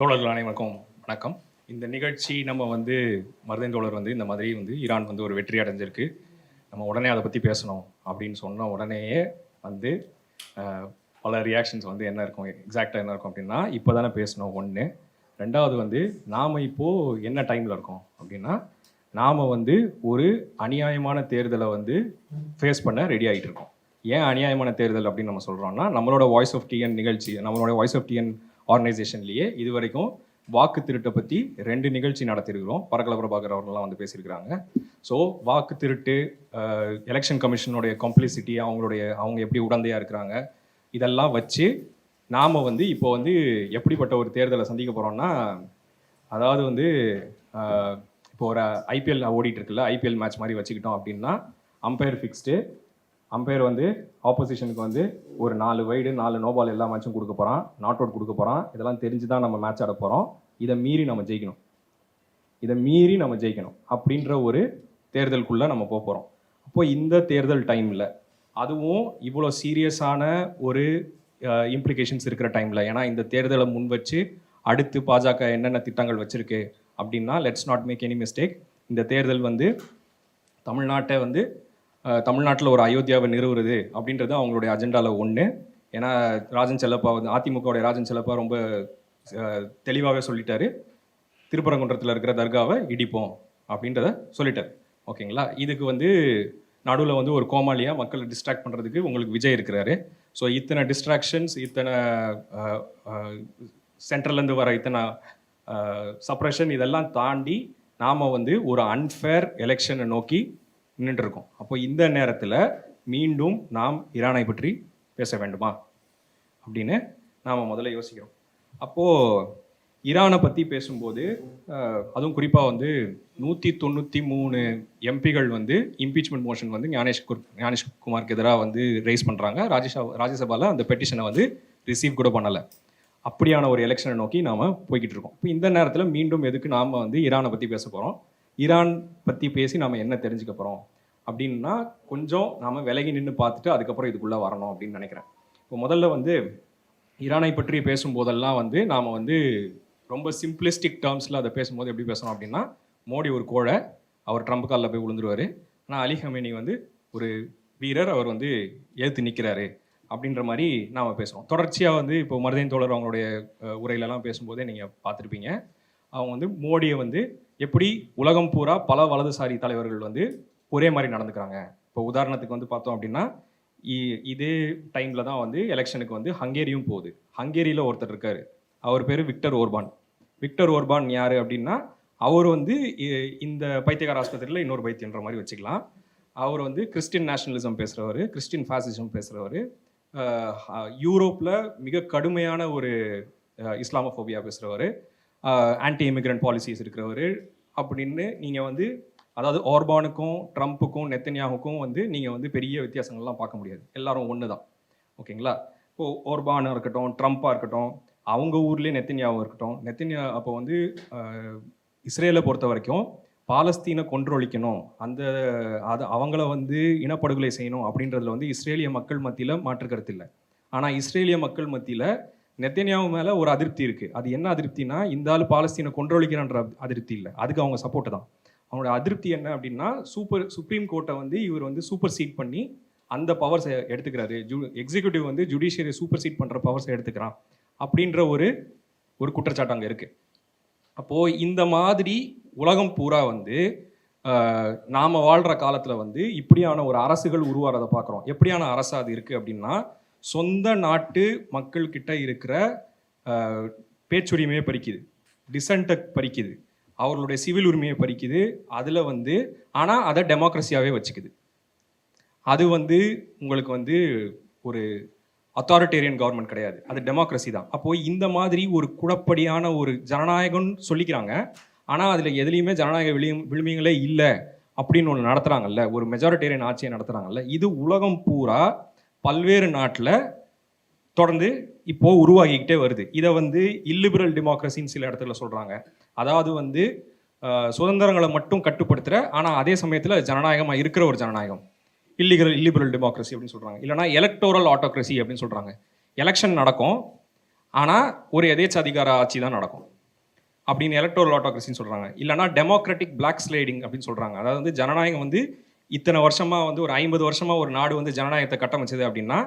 தோழர்கள் அனைவருக்கும் வணக்கம். இந்த நிகழ்ச்சி நம்ம மருதன் தோழர் இந்த மாதிரி ஈரான் ஒரு வெற்றி அடைஞ்சிருக்கு, நம்ம உடனே அதை பற்றி பேசணும் அப்படின்னு சொன்ன உடனேயே பல ரியாக்ஷன்ஸ் என்ன இருக்கும், எக்ஸாக்டாக என்ன இருக்கும் அப்படின்னா, இப்போ தானே பேசணும் ஒன்று. ரெண்டாவது நாம் இப்போது என்ன டைமில் இருக்கோம் அப்படின்னா, நாம் ஒரு அநியாயமான தேர்தலை ஃபேஸ் பண்ண ரெடி ஆகிட்டு இருக்கோம். ஏன் அநியாயமான தேர்தல் அப்படின்னு நம்ம சொல்கிறோம்னா, நம்மளோட வாய்ஸ் ஆஃப் டிஎன் நிகழ்ச்சி, நம்மளோட வாய்ஸ் ஆஃப் டிஎன் ஆர்கனைசேஷன்லேயே இது வரைக்கும் வாக்கு திருட்டை பற்றி 2 நிகழ்ச்சி நடத்திருக்கிறோம். பரகல பிரபாகர் அவர்கள்லாம் பேசியிருக்கிறாங்க. ஸோ வாக்கு திருட்டு, எலெக்ஷன் கமிஷனுடைய காம்ப்ளிசிட்டி, அவங்க எப்படி உடந்தையாக இருக்கிறாங்க, இதெல்லாம் வச்சு நாம் இப்போ எப்படிப்பட்ட ஒரு தேர்தலை சந்திக்க போகிறோம்னா, அதாவது இப்போ ஒரு ஐபிஎல் ஓடிட்டு இருக்குல்ல, ஐபிஎல் மேட்ச் மாதிரி வச்சுக்கிட்டோம் அப்படின்னா, அம்பையர் ஃபிக்ஸ்டு, அம்பையர் ஆப்போசிஷனுக்கு ஒரு 4 வைடு 4 நோபால் எல்லா மேட்சும் கொடுக்க போகிறான், நாட் அவுட் கொடுக்க போகிறான். இதெல்லாம் தெரிஞ்சு தான் நம்ம மேட்ச் ஆட போகிறோம். இதை மீறி நம்ம ஜெயிக்கணும் அப்படின்ற ஒரு தேர்தலுக்குள்ளே நம்ம போக போகிறோம். அப்போ இந்த தேர்தல் டைமில், அதுவும் இவ்வளோ சீரியஸான ஒரு இம்ப்ளிகேஷன்ஸ் இருக்கிற டைமில், ஏன்னா இந்த தேர்தலை முன் வச்சு அடுத்து பாஜக என்னென்ன திட்டங்கள் வச்சுருக்கு அப்படின்னா, let's not make any mistake. இந்த தேர்தல் தமிழ்நாட்டில் ஒரு அயோத்தியாவை நிறுவுறது அப்படின்றது அவங்களுடைய அஜெண்டாவில் ஒன்று. ஏன்னா ராஜன் செல்லப்பா அதிமுகவுடைய ராஜன் செல்லப்பா ரொம்ப தெளிவாகவே சொல்லிட்டாரு, திருப்பரங்குன்றத்தில் இருக்கிற தர்காவை இடிப்போம் அப்படின்றத சொல்லிட்டார். ஓகேங்களா? இதுக்கு நடுவில் ஒரு கோமாளியாக மக்களை டிஸ்ட்ராக்ட் பண்ணுறதுக்கு உங்களுக்கு விஜய் இருக்கிறாரு. ஸோ இத்தனை டிஸ்ட்ராக்ஷன்ஸ், இத்தனை சென்ட்ரல்லேருந்து வர இத்தனை சப்ரஷன், இதெல்லாம் தாண்டி நாம் ஒரு அன்ஃபேர் எலெக்ஷனை நோக்கி நின்றுருக்கோம். அப்போ இந்த நேரத்தில் மீண்டும் நாம் ஈரானை பற்றி பேச வேண்டுமா அப்படின்னு நாம் முதல்ல யோசிக்கிறோம். அப்போது ஈரானை பற்றி பேசும்போது, அதுவும் குறிப்பாக 193 எம்பிகள் இம்பீச்மெண்ட் மோஷன் ஞானேஷ்குமாருக்கு எதிராக ரைஸ் பண்ணுறாங்க. ராஜ்யசபாவில் அந்த பெட்டிஷனை ரிசீவ் கூட பண்ணலை. அப்படியான ஒரு எலெக்ஷனை நோக்கி நாம் போய்கிட்டு இருக்கோம். இப்போ இந்த நேரத்தில் மீண்டும் எதுக்கு நாம் ஈரானை பற்றி பேச போகிறோம், ஈரான் பற்றி பேசி நாம் என்ன தெரிஞ்சுக்க போகிறோம் அப்படின்னா, கொஞ்சம் நாம் விலகி நின்று பார்த்துட்டு அதுக்கப்புறம் இதுக்குள்ளே வரணும் அப்படின்னு நினைக்கிறேன். இப்போ முதல்ல ஈரானை பற்றி பேசும்போதெல்லாம் நாம் ரொம்ப சிம்பிளிஸ்டிக் டேர்ம்ஸில் அதை பேசும்போது எப்படி பேசணும் அப்படின்னா, மோடி ஒரு கோழை, அவர் ட்ரம்ப் காலில் போய் விழுந்துருவார். ஆனால் அலி ஹமேனி ஒரு வீரர், அவர் ஏற்று நிற்கிறாரு அப்படின்ற மாதிரி நாம் பேசுகிறோம். தொடர்ச்சியாக இப்போ மருதன் தோழர் அவங்களுடைய உரையிலலாம் பேசும்போதே நீங்கள் பார்த்துருப்பீங்க. அவங்க மோடியை எப்படி உலகம் பூரா பல வலதுசாரி தலைவர்கள் ஒரே மாதிரி நடந்துக்கிறாங்க. இப்போ உதாரணத்துக்கு பார்த்தோம் அப்படின்னா, இதே டைமில் தான் எலெக்ஷனுக்கு ஹங்கேரியும் போகுது. ஹங்கேரியில் ஒருத்தர் இருக்கார், அவர் பேர் விக்டர் ஓர்பான். யார் அப்படின்னா, அவர் இந்த பைத்தியக்கார ஆஸ்பத்திரியில் இன்னொரு பைத்தியன்ற மாதிரி வச்சுக்கலாம். அவர் கிறிஸ்டின் நேஷனலிசம் பேசுகிறவர், கிறிஸ்டின் ஃபாசிசம் பேசுகிறவர், யூரோப்பில் மிக கடுமையான ஒரு இஸ்லாமோஃபோபியா பேசுகிறவர், ஆன்டி இமிக்ரெண்ட் பாலிசிஸ் இருக்கிறவர் அப்படின்னு நீங்கள் அதாவது ஓர்பானுக்கும் ட்ரம்ப்புக்கும் நெத்தன்யாஹுக்கும் நீங்கள் பெரிய வித்தியாசங்கள்லாம் பார்க்க முடியாது. எல்லாரும் ஒன்று தான். ஓகேங்களா? இப்போது ஓர்பானாக இருக்கட்டும், ட்ரம்ப்பாக இருக்கட்டும், அவங்க ஊர்லேயே நெத்தன்யாவும் இருக்கட்டும், அப்போ இஸ்ரேலை பொறுத்த வரைக்கும் பாலஸ்தீனை கொன்றொழிக்கணும், அது அவங்கள இனப்படுகொலை செய்யணும் அப்படின்றதுல இஸ்ரேலிய மக்கள் மத்தியில் மாற்றுக்கருத்து இல்லை. ஆனால் இஸ்ரேலிய மக்கள் மத்தியில் நெத்தன்யாஹு மேலே ஒரு அதிருப்தி இருக்குது. அது என்ன அதிருப்தினா, இந்த ஆள் பாலஸ்தீனை கொன்றொழிக்கிறான்ற அதிருப்தி இல்லை, அதுக்கு அவங்க சப்போர்ட்டு தான். அவங்களோட அதிருப்தி என்ன அப்படின்னா, சுப்ரீம் கோர்ட்டை இவர் சூப்பர் சீட் பண்ணி அந்த பவர்ஸை எடுத்துக்கிறாரு, எக்ஸிக்யூட்டிவ் ஜுடிஷியரி சூப்பர் சீட் பண்ணுற பவர்ஸை எடுத்துக்கிறான் அப்படின்ற ஒரு குற்றச்சாட்டு அங்கே இருக்குது. அப்போது இந்த மாதிரி உலகம் பூரா நாம் வாழ்கிற காலத்தில் இப்படியான ஒரு அரசுகள் உருவாகிறத பார்க்குறோம். எப்படியான அரசு அது இருக்குது அப்படின்னா, சொந்த நாட்டு மக்கள்கிட்ட இருக்கிற பேச்சுரிமையை பறிக்குது, டிசன்ட்டை பறிக்குது, அவர்களுடைய சிவில் உரிமையை பறிக்குது. அதில் ஆனால் அதை டெமோக்ரஸியாகவே வச்சுக்குது. அது உங்களுக்கு ஒரு அத்தாரிட்டேரியன் கவர்மெண்ட் கிடையாது, அது டெமோக்ரஸி தான். அப்போது இந்த மாதிரி ஒரு குழப்படியான ஒரு ஜனநாயகம்னு சொல்லிக்கிறாங்க, ஆனால் அதில் எதுலேயுமே ஜனநாயக விழுமியங்களே இல்லை அப்படின்னு ஒன்று நடத்துகிறாங்கல்ல, ஒரு மெஜாரிட்டேரியன் ஆட்சியை நடத்துகிறாங்கல்ல. இது உலகம் பூரா பல்வேறு நாட்டில் தொடர்ந்து இப்போது உருவாகிக்கிட்டே வருது. இதை இல்லிபரல் டெமோக்ரஸின்னு சில இடத்துல சொல்கிறாங்க. அதாவது சுதந்திரங்களை மட்டும் கட்டுப்படுத்துகிற, ஆனால் அதே சமயத்தில் ஜனநாயகமாக இருக்கிற ஒரு ஜனநாயகம், இல்லிபரல் டெமோக்ரஸி அப்படின்னு சொல்கிறாங்க. இல்லைனா எலக்டோரல் ஆட்டோக்ரஸி அப்படின்னு சொல்கிறாங்க. எலெக்ஷன் நடக்கும், ஆனால் ஒரு எதேச்சாதிகார ஆட்சி தான் நடக்கும் அப்படின்னு எலக்டோரல் ஆட்டோக்ரஸின்னு சொல்கிறாங்க. இல்லைனா டெமோக்ராட்டிக் பிளாக் ஸ்லைடிங் அப்படின்னு சொல்கிறாங்க. அதாவது வந்து ஜனநாயகம் வந்து இத்தனை வருஷமாக வந்து ஒரு 50 வருஷமாக ஒரு நாடு வந்து ஜனநாயகத்தை கட்டமைச்சது அப்படின்னா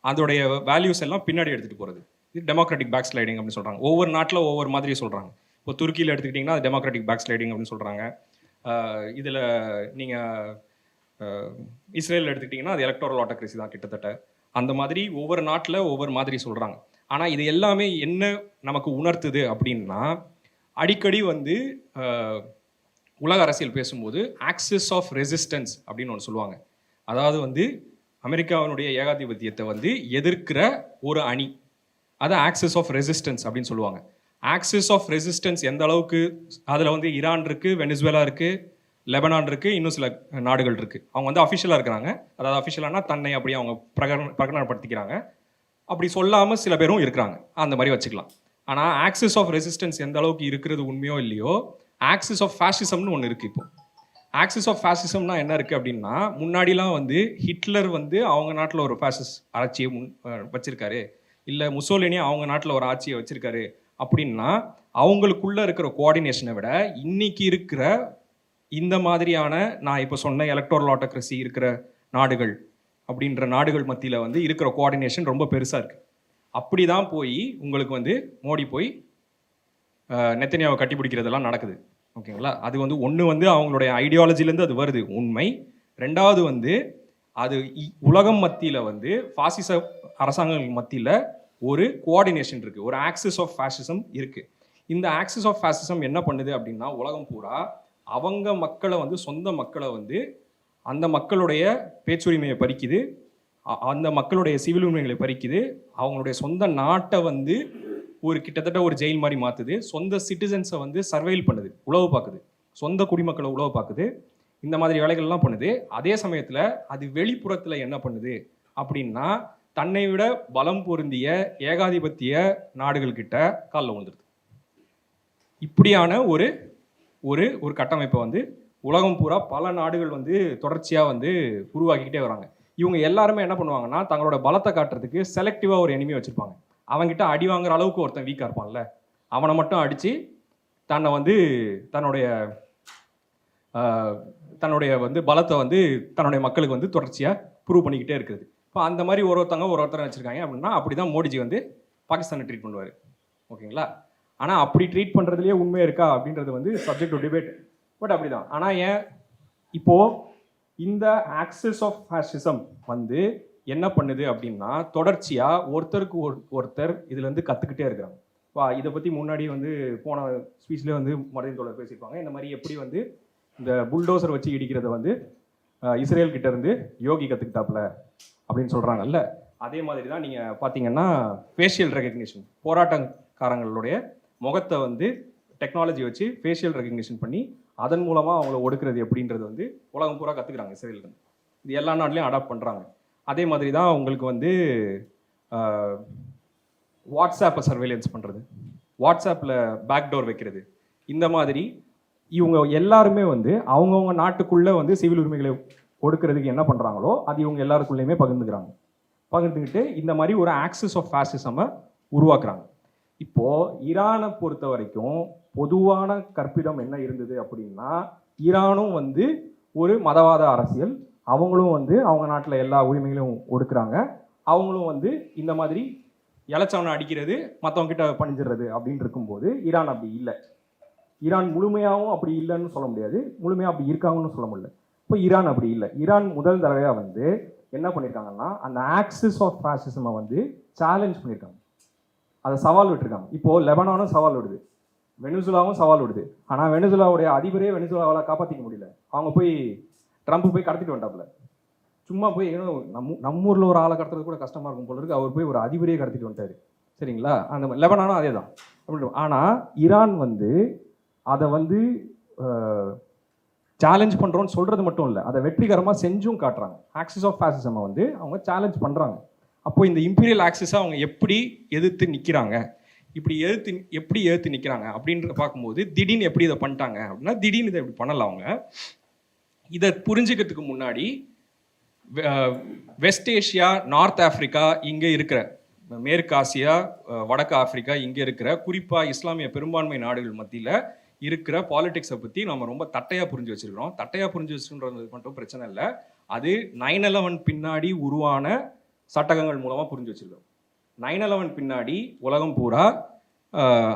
அதோடைய வேல்யூஸ் எல்லாம் பின்னாடி எடுத்துகிட்டு போகிறது. இது டெமோக்ராட்டிக் பேக் ஸ்லைடிங் அப்படின்னு சொல்கிறாங்க. ஒவ்வொரு நாட்டில் ஒவ்வொரு மாதிரி சொல்கிறாங்க. இப்போ துருக்கியில் எடுத்துக்கிட்டிங்கன்னா அது டெமோக்ராட்டிக் பேக் ஸ்லைடிங் அப்படின்னு சொல்கிறாங்க. இதில் நீங்கள் இஸ்ரேல் எடுத்துக்கிட்டிங்கன்னா அது எலக்டோரல் ஆட்டோக்ரஸி தான் கிட்டத்தட்ட. அந்த மாதிரி ஒவ்வொரு நாட்டில் ஒவ்வொரு மாதிரி சொல்கிறாங்க. ஆனால் இது எல்லாமே என்ன நமக்கு உணர்த்துது அப்படின்னா, அடிக்கடி வந்து உலக அரசியல் பேசும்போது ஆக்சிஸ் ஆஃப் ரெசிஸ்டன்ஸ் அப்படின்னு ஒன்று சொல்லுவாங்க. அதாவது வந்து அமெரிக்காவினுடைய ஏகாதிபத்தியத்தை வந்து எதிர்க்கிற ஒரு அணி, அதை ஆக்சிஸ் ஆஃப் ரெசிஸ்டன்ஸ் அப்படின்னு சொல்லுவாங்க. ஆக்சிஸ் ஆஃப் ரெசிஸ்டன்ஸ் எந்த அளவுக்கு, அதில் வந்து ஈரான் இருக்குது, வெனிசுவேலா இருக்குது, லெபனான் இருக்குது, இன்னும் சில நாடுகள் இருக்குது. அவங்க வந்து அஃபிஷியலாக இருக்கிறாங்க. அதாவது அஃபிஷியலானா தன்னை அப்படி அவங்க பிரகடனப்படுத்திக்கிறாங்க. அப்படி சொல்லாமல் சில பேரும் இருக்கிறாங்க. அந்த மாதிரி வச்சுக்கலாம். ஆனால் ஆக்சிஸ் ஆஃப் ரெசிஸ்டன்ஸ் எந்த அளவுக்கு இருக்கிறது உண்மையோ இல்லையோ, ஆக்சிஸ் ஆஃப் ஃபேஷிசம்னு ஒன்று இருக்குது. இப்போ ஆக்சிஸ் ஆஃப் ஃபேஷிசம்னா என்ன இருக்குது அப்படின்னா, முன்னாடிலாம் வந்து ஹிட்லர் வந்து அவங்க நாட்டில் ஒரு ஃபேஷிஸ்ட் ஆட்சியை வச்சிருக்காரு, இல்லை முசோலினி அவங்க நாட்டில் ஒரு ஆட்சியை வச்சிருக்காரு அப்படின்னா, அவங்களுக்குள்ளே இருக்கிற கோஆர்டினேஷனை விட இன்னைக்கு இருக்கிற இந்த மாதிரியான நான் இப்போ சொன்ன எலக்டோரல் ஆட்டோக்ரஸி இருக்கிற நாடுகள் அப்படின்ற நாடுகள் மத்தியில் வந்து இருக்கிற கோஆர்டினேஷன் ரொம்ப பெருசாக இருக்குது. அப்படி தான் போய் உங்களுக்கு வந்து மோடி போய் நெத்தனியாவை கட்டி பிடிக்கிறதெல்லாம் நடக்குது. ஓகேங்களா? அது வந்து ஒன்று வந்து அவங்களுடைய ஐடியாலஜிலேருந்து அது வருது உண்மை. ரெண்டாவது வந்து அது உலகம் மத்தியில் வந்து பாசிச அரசாங்கங்கள் மத்தியில் ஒரு கோஆர்டினேஷன் இருக்குது, ஒரு ஆக்சிஸ் ஆஃப் ஃபேஷிசம் இருக்குது. இந்த ஆக்சிஸ் ஆஃப் ஃபேஷிசம் என்ன பண்ணுது அப்படின்னா, உலகம் பூரா அவங்க மக்களை வந்து, சொந்த மக்களை வந்து, அந்த மக்களுடைய பேச்சுரிமையை பறிக்குது, அந்த மக்களுடைய சிவில் உரிமைகளை பறிக்குது, அவங்களுடைய சொந்த நாட்டை வந்து ஒரு கிட்டத்தட்ட ஒரு ஜெயில் மாதிரி மாற்றுது, சொந்த சிட்டிசன்ஸை வந்து சர்வைல் பண்ணுது, உளவு பார்க்குது, சொந்த குடிமக்களை உளவு பார்க்குது, இந்த மாதிரி வேலைகள்லாம் பண்ணுது. அதே சமயத்தில் அது வெளிப்புறத்தில் என்ன பண்ணுது அப்படின்னா, தன்னை விட பலம் பொருந்திய ஏகாதிபத்திய நாடுகள்கிட்ட காலில் விழுந்துருது. இப்படியான ஒரு ஒரு ஒரு கட்டமைப்பை வந்து உலகம் பூரா பல நாடுகள் வந்து தொடர்ச்சியாக வந்து உருவாக்கிக்கிட்டே வராங்க. இவங்க எல்லாருமே என்ன பண்ணுவாங்கன்னா, தங்களோட பலத்தை காட்டுறதுக்கு செலக்டிவாக ஒரு எனிமி வச்சுருப்பாங்க. அவங்ககிட்ட அடி வாங்குற அளவுக்கு ஒருத்தன் வீக்காக இருப்பான்ல, அவனை மட்டும் அடித்து தன்னை வந்து தன்னுடைய வந்து பலத்தை வந்து தன்னுடைய மக்களுக்கு வந்து தொடர்ச்சியாக ப்ரூவ் பண்ணிக்கிட்டே இருக்குது. இப்போ அந்த மாதிரி ஒருத்தரை வச்சுருக்காங்க அப்படின்னா, அப்படி தான் மோடிஜி வந்து பாகிஸ்தானை ட்ரீட் பண்ணுவார். ஓகேங்களா? ஆனால் அப்படி ட்ரீட் பண்ணுறதுலேயே உண்மை இருக்கா அப்படின்றது வந்து சப்ஜெக்ட் டு டிபேட். பட் அப்படி தான். ஆனால் ஏன் இப்போது இந்த ஆக்சிஸ் ஆஃப் ஃபேஷிசம் வந்து என்ன பண்ணுது அப்படின்னா, தொடர்ச்சியாக ஒருத்தருக்கு ஒருத்தர் இதுலேருந்து கற்றுக்கிட்டே இருக்கிறாங்க. இதை பற்றி முன்னாடி வந்து போன ஸ்பீச்லேயே வந்து மருதின் தோழர் பேசியிருப்பாங்க. இந்த மாதிரி எப்படி வந்து இந்த புல்டோசர் வச்சு இடிக்கிறத வந்து இஸ்ரேல் கிட்ட இருந்து யோகி கற்றுக்கிட்டாப்புல அப்படின்னு சொல்கிறாங்கல்ல, அதே மாதிரி தான் நீங்கள் பார்த்தீங்கன்னா ஃபேஷியல் ரெகக்னிஷன், போராட்டக்காரங்களுடைய முகத்தை வந்து டெக்னாலஜி வச்சு ஃபேஷியல் ரெகக்னிஷன் பண்ணி அதன் மூலமாக அவங்கள ஒடுக்கிறது எப்படின்றது வந்து உலகம் பூரா கற்றுக்குறாங்க இஸ்ரேலிருந்து. இது எல்லா நாட்டிலையும் அடாப்ட் பண்ணுறாங்க. அதே மாதிரி தான் உங்களுக்கு வந்து வாட்ஸ்ஆப்பை சர்வேலன்ஸ் பண்ணுறது, வாட்ஸ்ஆப்பில் பேக்டோர் வைக்கிறது, இந்த மாதிரி இவங்க எல்லாருமே வந்து அவங்கவுங்க நாட்டுக்குள்ளே வந்து சிவில் உரிமைகளை ஒடுக்கிறதுக்கு என்ன பண்ணுறாங்களோ அது இவங்க எல்லாருக்குள்ளேயுமே பகிர்ந்துக்கிட்டு இந்த மாதிரி ஒரு ஆக்சிஸ் ஆஃப் ஃபேஷிசமை உருவாக்குறாங்க. இப்போது ஈரானை பொறுத்த வரைக்கும் பொதுவான கற்பிதம் என்ன இருந்தது அப்படின்னா, ஈரானும் வந்து ஒரு மதவாத அரசியல், அவங்களும் வந்து அவங்க நாட்டில் எல்லா உரிமைகளையும் ஒடுக்குறாங்க, அவங்களும் வந்து இந்த மாதிரி இலச்சவனை அடிக்கிறது, மற்றவங்க கிட்ட பணிஞ்சிடுறது அப்படின்னு இருக்கும்போது ஈரான் அப்படி இல்லை. ஈரான் முழுமையாகவும் அப்படி இல்லைன்னு சொல்ல முடியாது, முழுமையாக அப்படி இருக்காங்கன்னு சொல்ல முடியல. இப்போ ஈரான் அப்படி இல்லை. ஈரான் முதல் தடவையாக வந்து என்ன பண்ணியிருக்காங்கன்னா, அந்த ஆக்சிஸ் ஆஃப் ஃபேஷிசமை வந்து சேலஞ்ச் பண்ணியிருக்காங்க, அதை சவால் விட்டுருக்காங்க. இப்போது லெபனானும் சவால் விடுது, வெனிசுலாவும் சவால் விடுது. ஆனால் வெனிசுலாவுடைய அதிபரே வெனிசுலாவால் காப்பாற்றிக்க முடியல. அவங்க போய் ட்ரம்ப் போய் கடத்திட்டு வந்தாப்புல. சும்மா போய் நம்ம ஊரில் ஒரு ஆளை கடத்துறது கூட கஷ்டமாக இருக்கும் போல இருக்கு, அவர் போய் ஒரு அதிபரே கடத்திட்டு வந்துட்டார். சரிங்களா? அந்த லெபனானும் அதே தான் அப்படின்னு. ஆனால் ஈரான் வந்து அதை வந்து சேலஞ்ச் பண்ணுறோன்னு சொல்கிறது மட்டும் இல்லை, அதை வெற்றிகரமாக செஞ்சும் காட்டுறாங்க. ஆக்சிஸ் ஆஃப் ஃபேஷிசமை வந்து அவங்க சேலஞ்ச் பண்ணுறாங்க. அப்போ இந்த இம்பீரியல் ஆக்சிஸை அவங்க எப்படி எதிர்த்து நிற்கிறாங்க, எப்படி எதிர்த்து நிற்கிறாங்க அப்படின்றத பார்க்கும்போது திடீர்னு எப்படி இதை பண்ணிட்டாங்க அப்படின்னா, திடீர்னு இதை எப்படி பண்ணலாம் அவங்க. இதை புரிஞ்சுக்கிறதுக்கு முன்னாடி வெஸ்ட் ஏஷியா, நார்த் ஆஃப்ரிக்கா, இங்கே இருக்கிற மேற்கு ஆசியா, வடக்கு ஆப்பிரிக்கா இங்கே இருக்கிற குறிப்பாக இஸ்லாமிய பெரும்பான்மை நாடுகள் மத்தியில் இருக்கிற பாலிடிக்ஸை பற்றி நம்ம ரொம்ப தட்டையாக புரிஞ்சு வச்சுருக்கிறோம். தட்டையாக புரிஞ்சு வச்சுன்றது மட்டும் பிரச்சனை இல்லை, அது 9/11 பின்னாடி உருவான சட்டகங்கள் மூலமாக புரிஞ்சு வச்சுருக்கோம். 9/11 பின்னாடி உலகம் பூரா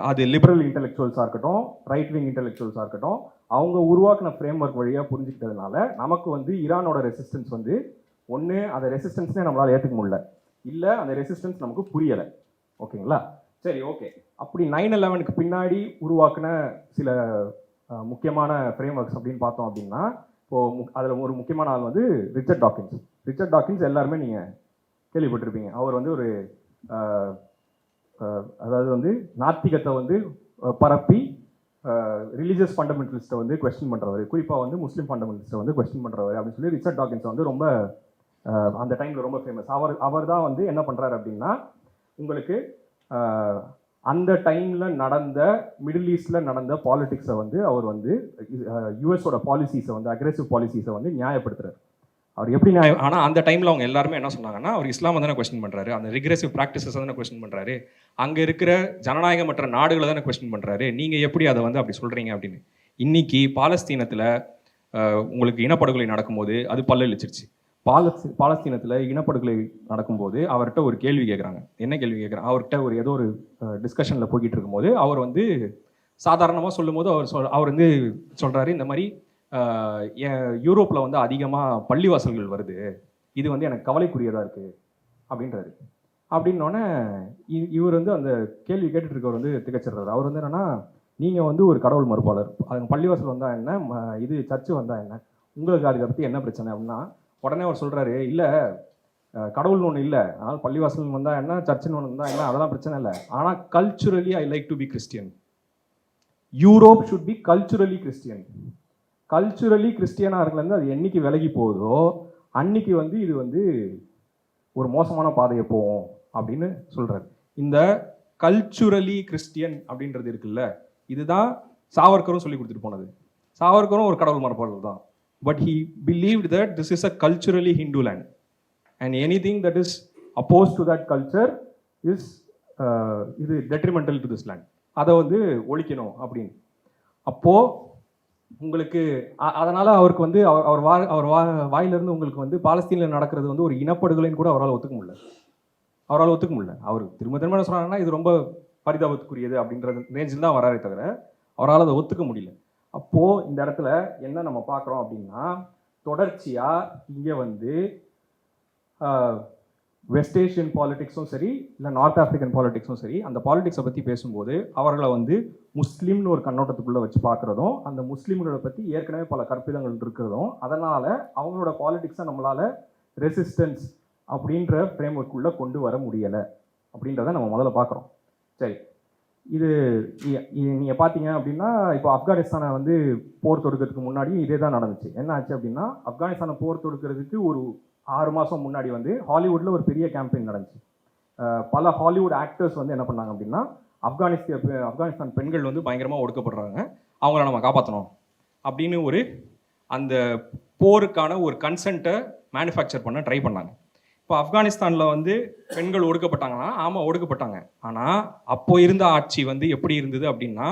அது லிபரல் இன்டெலெக்சுவல்ஸாக இருக்கட்டும், ரைட் விங் இன்டெலெக்சுவல்ஸாக இருக்கட்டும், அவங்க உருவாக்கின ஃப்ரேம் ஒர்க் வழியாக புரிஞ்சுக்கிட்டதுனால நமக்கு வந்து ஈரானோட ரெசிஸ்டன்ஸ் வந்து ஒன்று அந்த ரெசிஸ்டன்ஸ்னே நம்மளால் ஏற்றுக்க முடியல, இல்லை அந்த ரெசிஸ்டன்ஸ் நமக்கு புரியலை. ஓகேங்களா? சரி, ஓகே. அப்படி 9/11க்கு பின்னாடி உருவாக்கின சில முக்கியமான ஃப்ரேம் ஒர்க்ஸ் அப்படின்னு பார்த்தோம் அப்படின்னா, இப்போது அதில் ஒரு முக்கியமான ஆள் வந்து ரிச்சர்ட் டாக்கின்ஸ். ரிச்சர்ட் டாக்கின்ஸ் எல்லாருமே நீங்கள் கேள்விப்பட்டிருப்பீங்க. அவர் வந்து ஒரு அதாவது வந்து நாத்திகத்தை வந்து பரப்பி ரிலீஜியஸ் ஃபண்டமெண்டலிஸ்ட்டை வந்து கொஸ்டின் பண்ணுறவர், குறிப்பாக வந்து முஸ்லீம் ஃபண்டமெண்டலிஸ்ட்டை வந்து கொஸ்டின் பண்ணுறவர் அப்படின்னு சொல்லி ரிச்சர்ட் டாக்கின்ஸ் வந்து ரொம்ப அந்த டைமில் ரொம்ப ஃபேமஸ். அவர் தான் வந்து என்ன பண்ணுறாரு அப்படின்னா, உங்களுக்கு அந்த டைமில் நடந்த மிடில் ஈஸ்டில் நடந்த பாலிடிக்ஸை வந்து அவர் வந்து யூஎஸோட பாலிசிஸை வந்து அக்ரெசிவ் பாலிசிஸை வந்து நியாயப்படுத்துறாரு. அவர் எப்படி நியாயம், ஆனால் அந்த டைமில் அவங்க எல்லாருமே என்ன சொன்னாங்கன்னா, அவர் இஸ்லாம் தானே கொஸ்டின் பண்ணுறாரு, அந்த ரிக்ரெசிவ் ப்ராக்டிசஸ் தானே கொஸ்டின் பண்ணுறாரு, அங்கே இருக்கிற ஜனநாயகமற்ற நாடுகளை தானே கொஸ்டின் பண்ணுறாரு, நீங்கள் எப்படி அதை வந்து அப்படி சொல்கிறீங்க அப்படின்னு. இன்னைக்கு பாலஸ்தீனத்தில் உங்களுக்கு இனப்படுகொலை நடக்கும்போது அது பல்லளிச்சிருச்சு. பாலஸ்தீனத்தில் இனப்படுகொலை நடக்கும்போது அவர்கிட்ட ஒரு கேள்வி கேட்குறாங்க. என்ன கேள்வி கேட்குறாங்க? அவர்கிட்ட ஒரு ஏதோ ஒரு டிஸ்கஷனில் போய்கிட்டு இருக்கும்போது அவர் வந்து சாதாரணமாக சொல்லும்போது அவர் வந்து சொல்கிறாரு, இந்த மாதிரி யூரோப்பில் வந்து அதிகமாக பள்ளிவாசல்கள் வருது, இது வந்து எனக்கு கவலைக்குரியதாக இருக்குது அப்படின்றாரு. அப்படின்னோடனே இவர் வந்து அந்த கேள்வி கேட்டுட்டு இருக்கவர் வந்து திகச்சிடுறாரு. அவர் வந்து என்னென்னா, நீங்கள் வந்து ஒரு கடவுள் மறுப்பாளர், அது பள்ளிவாசல் வந்தால் என்ன, இது சர்ச்சு வந்தால் என்ன, உங்களுக்கு அதை பற்றி என்ன பிரச்சனை அப்படின்னா, உடனே அவர் சொல்கிறாரு, இல்லை கடவுள்னு ஒன்று இல்லை, அதனால் பள்ளிவாசல் வந்தால் என்ன, சர்ச்சுன்னு ஒன்று வந்தால் என்ன, அதெல்லாம் பிரச்சனை இல்லை, ஆனால் culturally I like to be Christian. Europe should be culturally Christian. Culturally கிறிஸ்டியனாக இருக்கிறது அது என்னைக்கு விலகி போகுதோ அன்னைக்கு வந்து இது வந்து ஒரு மோசமான பாதையை போகும் அப்படின்னு சொல்கிறார். இந்த கல்ச்சுரலி கிறிஸ்டியன் அப்படின்றது இருக்குல்ல, இதுதான் சாவர்கரும் சொல்லி கொடுத்துட்டு போனது. சாவர்கரும் ஒரு கடவுள் மறுப்பாளர் தான். But he believed that this is a culturally Hindu land, and anything that is opposed to that culture is இது detrimental to this land. அதை வந்து ஒழிக்கணும் அப்படின்னு. அப்போது உங்களுக்கு அதனால் அவருக்கு வந்து அவர் வாயிலிருந்து உங்களுக்கு வந்து பாலஸ்தீனில் நடக்கிறது வந்து ஒரு இனப்படுகொலைன்னு கூட அவரால் ஒத்துக்க முடியல. அவர் திரும்ப திரும்ப என்ன சொன்னாங்கன்னா, இது ரொம்ப பரிதாபத்துக்குரியது அப்படின்ற ரேஞ்சில் தான் வராரே தவிர அவரால் அதை ஒத்துக்க முடியல. அப்போது இந்த இடத்துல என்ன நம்ம பார்க்குறோம் அப்படின்னா, தொடர்ச்சியாக இங்கே வந்து வெஸ்ட் ஏஷியன் பாலிடிக்ஸும் சரி, இல்லை நார்த் ஆஃப்ரிக்கன் பாலிடிக்ஸும் சரி, அந்த பாலிடிக்ஸை பற்றி பேசும்போது அவர்களை வந்து முஸ்லீம்னு ஒரு கண்ணோட்டத்துக்குள்ளே வச்சு பார்க்குறதும், அந்த முஸ்லீம்களை பற்றி ஏற்கனவே பல கற்பிதங்கள் இருக்கிறதும், அதனால் அவங்களோட பாலிடிக்ஸை நம்மளால் ரெசிஸ்டன்ஸ் அப்படின்ற ஃப்ரேம் ஒர்க்குள்ளே கொண்டு வர முடியலை அப்படின்றத நம்ம முதல்ல பார்க்குறோம். சரி, இது நீங்கள் பார்த்தீங்க அப்படின்னா, இப்போ ஆப்கானிஸ்தானை வந்து போர் தொடுக்கிறதுக்கு முன்னாடி இதே தான் நடந்துச்சு. என்ன ஆச்சு அப்படின்னா, ஆப்கானிஸ்தானை போர் தொடுக்கிறதுக்கு ஒரு 6 மாதம் முன்னாடி வந்து ஹாலிவுட்டில் ஒரு பெரிய கேம்பெயின் நடந்துச்சு. பல ஹாலிவுட் ஆக்டர்ஸ் வந்து என்ன பண்ணாங்க அப்படின்னா, ஆப்கானிஸ்தான் பெண்கள் வந்து பயங்கரமாக ஒடுக்கப்படுறாங்க, அவங்கள நம்ம காப்பாற்றணும் அப்படின்னு ஒரு அந்த போருக்கான ஒரு கன்சென்ட்டை மேனுஃபேக்சர் பண்ண ட்ரை பண்ணாங்க. இப்போ ஆப்கானிஸ்தானில் வந்து பெண்கள் ஒடுக்கப்பட்டாங்கன்னா, ஆமாம் ஒடுக்கப்பட்டாங்க, ஆனால் அப்போ இருந்த ஆட்சி வந்து எப்படி இருந்தது அப்படின்னா,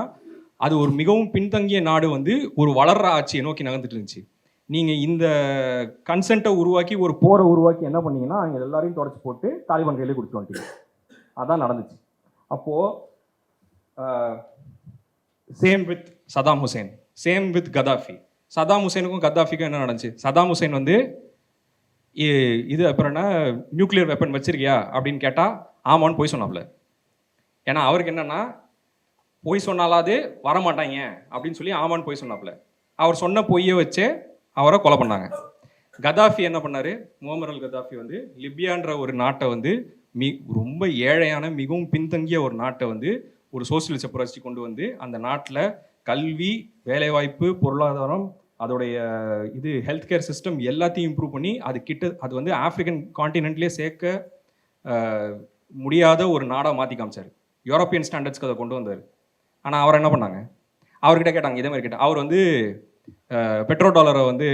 அது ஒரு மிகவும் பின்தங்கிய நாடு வந்து ஒரு வளர்கிற ஆட்சியை நோக்கி நகர்ந்துட்டு இருந்துச்சு. நீங்கள் இந்த கன்சென்ட்டை உருவாக்கி ஒரு போரை உருவாக்கி என்ன பண்ணீங்கன்னா, அங்கே எல்லாரையும் தொடச்சி போட்டு தாலிபான் கையிலே கொடுத்து வந்துட்டீங்க. அதான் நடந்துச்சு. அப்போது same with Saddam Hussein, same with Gaddafi. Saddam ஹுசேனுக்கும் கதாஃபிக்கும் என்ன நடந்துச்சு? சதாம் ஹுசேன் வந்து இது அப்புறம் என்ன நியூக்ளியர் வெப்பன் வச்சிருக்கியா அப்படின்னு கேட்டால் ஆமான்னு போய் சொன்னாப்புல. ஏன்னா அவருக்கு என்னென்னா, பொய் சொன்னாலாவது வரமாட்டாங்க அப்படின்னு சொல்லி ஆமான்னு போய் சொன்னாப்புல. அவர் சொன்ன பொய்யை வச்சு அவரை கொலை பண்ணாங்க. கதாஃபி என்ன பண்ணார்? முகமது அல் கதாஃபி வந்து லிபியான்ற ஒரு நாட்டை வந்து ரொம்ப ஏழையான மிகவும் பின்தங்கிய ஒரு நாட்டை வந்து ஒரு சோசியலிச புரட்சி கொண்டு வந்து அந்த நாட்டில் கல்வி, வேலைவாய்ப்பு, பொருளாதாரம், அதோடைய இது ஹெல்த் கேர் சிஸ்டம் எல்லாத்தையும் இம்ப்ரூவ் பண்ணி அது வந்து ஆஃப்ரிக்கன் கான்டினென்ட்லேயே சேர்க்க முடியாத ஒரு நாடாக மாற்றி காமிச்சார். யூரோப்பியன் ஸ்டாண்டர்ட்ஸ்க்கு அதை கொண்டு வந்தார். ஆனால் அவர் என்ன பண்ணாங்க? அவர்கிட்ட கேட்டாங்க, இதே மாதிரி கேட்டாங்க. அவர் வந்து பெட்ரோ டாலரை வந்து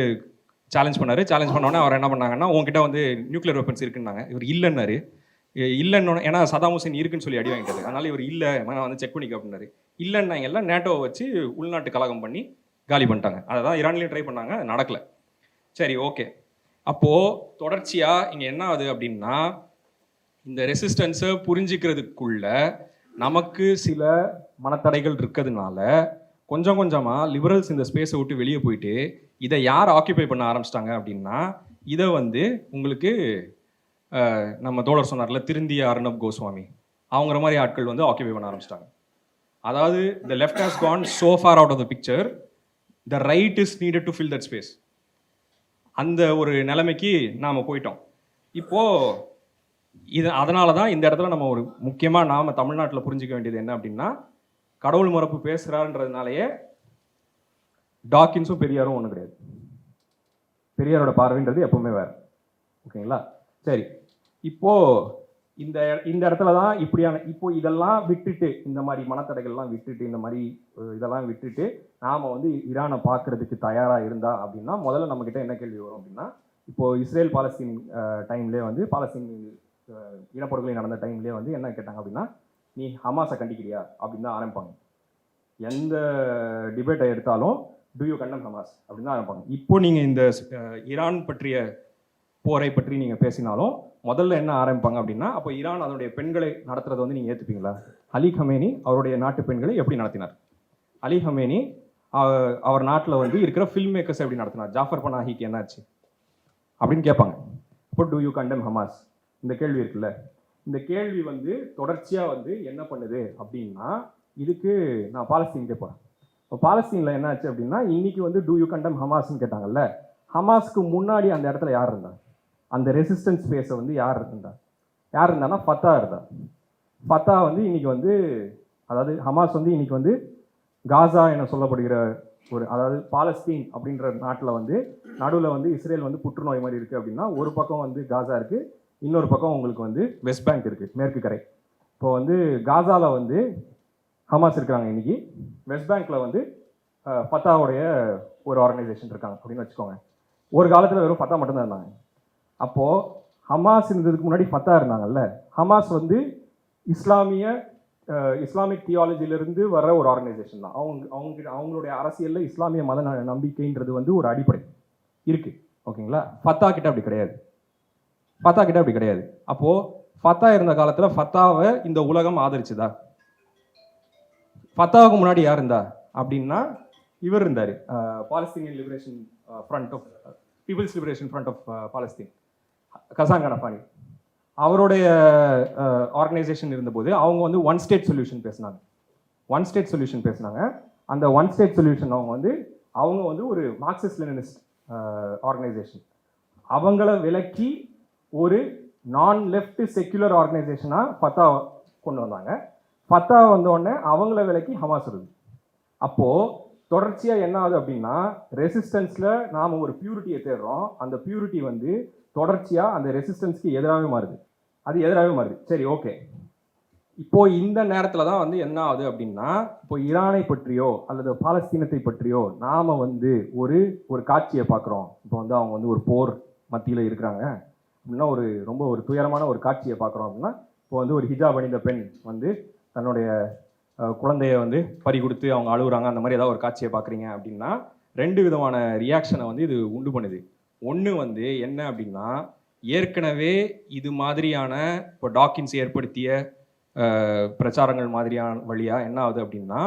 சேலஞ்ச் பண்ணார். சேலஞ்ச் பண்ணோடனே அவர் என்ன பண்ணாங்கன்னா, உங்ககிட்ட வந்து நியூக்ளியர் வெப்பன்ஸ் இருக்குன்னாங்க. இவர் இல்லைன்னாரு. இல்லைன்னு, ஏன்னா சதாம் ஹுசேன் இருக்குன்னு சொல்லி அடி வாங்கிட்டாரு, அதனால இவர் இல்லை நான் வந்து செக் பண்ணிக்க அப்படின்னாரு. இல்லைன்னாங்க எல்லாம் நேட்டோவை வச்சு உள்நாட்டு கலகம் பண்ணி காலி பண்ணிட்டாங்க. அதை தான் ஈரான்லேயும் ட்ரை பண்ணாங்க, அது நடக்கலை. சரி, ஓகே. அப்போது தொடர்ச்சியாக இங்கே என்ன ஆகுது அப்படின்னா, இந்த ரெசிஸ்டன்ஸை புரிஞ்சிக்கிறதுக்குள்ள நமக்கு சில மனத்தடைகள் இருக்கிறதுனால கொஞ்சம் கொஞ்சமாக லிபரல்ஸ் இந்த ஸ்பேஸை விட்டு வெளியே போயிட்டு இதை யார் ஆக்கியபை பண்ண ஆரம்பிச்சிட்டாங்க அப்படின்னா, இதை வந்து உங்களுக்கு நம்ம தோழர் சொன்னார்ல திருந்திய அர்ணப் கோஸ்வாமி அவங்கிற மாதிரி ஆட்கள் வந்து ஆக்கியபை பண்ண ஆரம்பிச்சிட்டாங்க. அதாவது the left has gone so far out of the picture, the right is needed to fill that space. அந்த ஒரு நிலைமைக்கு நாம் போயிட்டோம். இப்போது இது அதனால தான் இந்த இடத்துல நம்ம ஒரு முக்கியமாக நாம் தமிழ்நாட்டில் புரிஞ்சிக்க வேண்டியது என்ன அப்படின்னா, கடவுள் மறுப்பு பேசுகிறான்றதுனாலேயே டாக்கின்ஸும் பெரியாரும் ஒன்றும் கிடையாது. பெரியாரோட பார்வைன்றது எப்பவுமே வேறு. ஓகேங்களா? சரி, இப்போது இந்த இடத்துல தான் இப்படியான இதெல்லாம் விட்டுட்டு, இந்த மாதிரி மனத்தடைகள்லாம் விட்டுட்டு, இந்த மாதிரி இதெல்லாம் விட்டுட்டு நாம் வந்து ஈரானை பார்க்குறதுக்கு தயாராக இருந்தா அப்படின்னா, முதல்ல நம்மக்கிட்ட என்ன கேள்வி வரும் அப்படின்னா, இப்போது இஸ்ரேல் பாலஸ்தீன் டைம்லேயே வந்து பாலஸ்தீன் இனப்படுகொலை நடந்த டைம்லேயே வந்து என்ன கேட்டாங்க அப்படின்னா, நீ ஹமாஸை கண்டிக்கிறியா அப்படின்னு தான் ஆரம்பிப்பாங்க. எந்த டிபேட்டை எடுத்தாலும் டூ யூ கண்டம் ஹமாஸ் அப்படின்னு தான் ஆரம்பிப்பாங்க. இப்போ நீங்கள் இந்த ஈரான் பற்றிய போரை பற்றி நீங்கள் பேசினாலும் முதல்ல என்ன ஆரம்பிப்பாங்க அப்படின்னா, அப்போ ஈரான் அதனுடைய பெண்களை நடத்துறதை வந்து நீங்கள் ஏற்றுப்பீங்களா? அலி கமேனி அவருடைய நாட்டு பெண்களை எப்படி நடத்தினார்? அலி கமேனி அவர் நாட்டில் வந்து இருக்கிற ஃபில்ம் மேக்கர்ஸ் எப்படி நடத்தினார்? ஜாஃபர் பனாஹிக்கு என்னாச்சு அப்படின்னு கேட்பாங்க. இப்போ டூ யூ கண்டம் ஹமாஸ், இந்த கேள்வி இருக்குல்ல, இந்த கேள்வி வந்து தொடர்ச்சியாக வந்து என்ன பண்ணுது அப்படின்னா, இதுக்கு நான் பாலஸ்தீனுக்கே போகிறேன். இப்போ பாலஸ்தீனில் என்ன ஆச்சு அப்படின்னா, இன்னைக்கு வந்து டூ யூ கண்டம் ஹமாஸ்ன்னு கேட்டாங்கல்ல, ஹமாஸ்க்கு முன்னாடி அந்த இடத்துல யார் இருந்தா? அந்த ரெசிஸ்டன்ஸ் ஸ்பேஸை வந்து யார் இருந்தான்னா ஃபத்தா இருந்தா. ஃபத்தா வந்து இன்னைக்கு வந்து, அதாவது ஹமாஸ் வந்து இன்னைக்கு வந்து காசா என சொல்லப்படுகிற அதாவது பாலஸ்தீன் அப்படின்ற நாட்டில் வந்து நடுவில் வந்து இஸ்ரேல் வந்து புற்றுநோய் மாதிரி இருக்குது அப்படின்னா, ஒரு பக்கம் வந்து காசா இருக்குது, இன்னொரு பக்கம் உங்களுக்கு வந்து வெஸ்ட் பேங்க் இருக்குது, மேற்கு கரை. இப்போ வந்து காசாவில் வந்து ஹமாஸ் இருக்கிறாங்க இன்னைக்கு, வெஸ்ட் பேங்க்கில் வந்து ஃபத்தாவுடைய ஒரு ஆர்கனைசேஷன் இருக்காங்க அப்படின்னு வச்சுக்கோங்க. ஒரு காலத்தில் வெறும் ஃபத்தா மட்டும்தான் இருந்தாங்க. அப்போது ஹமாஸ் இருந்ததுக்கு முன்னாடி ஃபத்தா இருந்தாங்கல்ல, ஹமாஸ் வந்து இஸ்லாமிக் தியாலஜிலிருந்து வர ஒரு ஆர்கனைசேஷன் தான். அவங்களுடைய அரசியலில் இஸ்லாமிய மத நம்பிக்கைன்றது வந்து ஒரு அடிப்படை இருக்குது. ஓகேங்களா? ஃபத்தா கிட்ட அப்படி கிடையாது. அப்போது ஃபத்தா இருந்த காலத்தில் ஃபத்தாவை இந்த உலகம் ஆதரிச்சுதா? ஃபத்தாவுக்கு முன்னாடி யார் இருந்தா அப்படின்னா, இவர் இருந்தார், Palestinian liberation front of people's liberation front of Palestine, Ghassan Kanafani. அவருடைய ஆர்கனைசேஷன் இருந்தபோது அவங்க வந்து ஒன் ஸ்டேட் சொல்யூஷன் பேசினாங்க. அந்த ஒன் ஸ்டேட் சொல்யூஷன் அவங்க வந்து ஒரு மார்க்சிஸ்ட் லெனினிஸ்ட் ஆர்கனைசேஷன். அவங்கள விலக்கி ஒரு நான் லெஃப்ட் செக்யுலர் ஆர்கனைசேஷனாக ஃபத்தா கொண்டு வந்தாங்க. ஃபத்தா வந்தோடனே அவங்கள விலக்கி ஹமாஸ் இருக்குது. அப்போது தொடர்ச்சியாக என்ன ஆகுது அப்படின்னா, ரெசிஸ்டன்ஸில் நாம் ஒரு பியூரிட்டியை தேடுறோம். அந்த பியூரிட்டி வந்து தொடர்ச்சியாக அந்த ரெசிஸ்டன்ஸ்க்கு எதிராகவே மாறுது. சரி, ஓகே. இப்போது இந்த நேரத்தில் தான் வந்து என்ன ஆகுது அப்படின்னா, இப்போ ஈரானை பற்றியோ அல்லது பாலஸ்தீனத்தை பற்றியோ நாம் வந்து ஒரு காட்சியை பார்க்குறோம். இப்போ வந்து அவங்க வந்து ஒரு போர் மத்தியில் இருக்கிறாங்க அப்படின்னா, ரொம்ப ஒரு துயரமான ஒரு காட்சியை பார்க்குறோம் அப்படின்னா, இப்போ வந்து ஒரு ஹிஜாப் அணிந்த பெண் வந்து தன்னுடைய குழந்தைய வந்து பறி கொடுத்து அவங்க அழுகுறாங்க, அந்த மாதிரி ஏதாவது ஒரு காட்சியை பார்க்குறீங்க அப்படின்னா, ரெண்டு விதமான ரியாக்ஷனை வந்து இது உண்டு பண்ணுது. ஒன்று வந்து என்ன அப்படின்னா, ஏற்கனவே இது மாதிரியான இப்போ டாக்கின்ஸ் ஏற்படுத்திய பிரச்சாரங்கள் மாதிரியான வழியாக என்ன ஆகுது அப்படின்னா,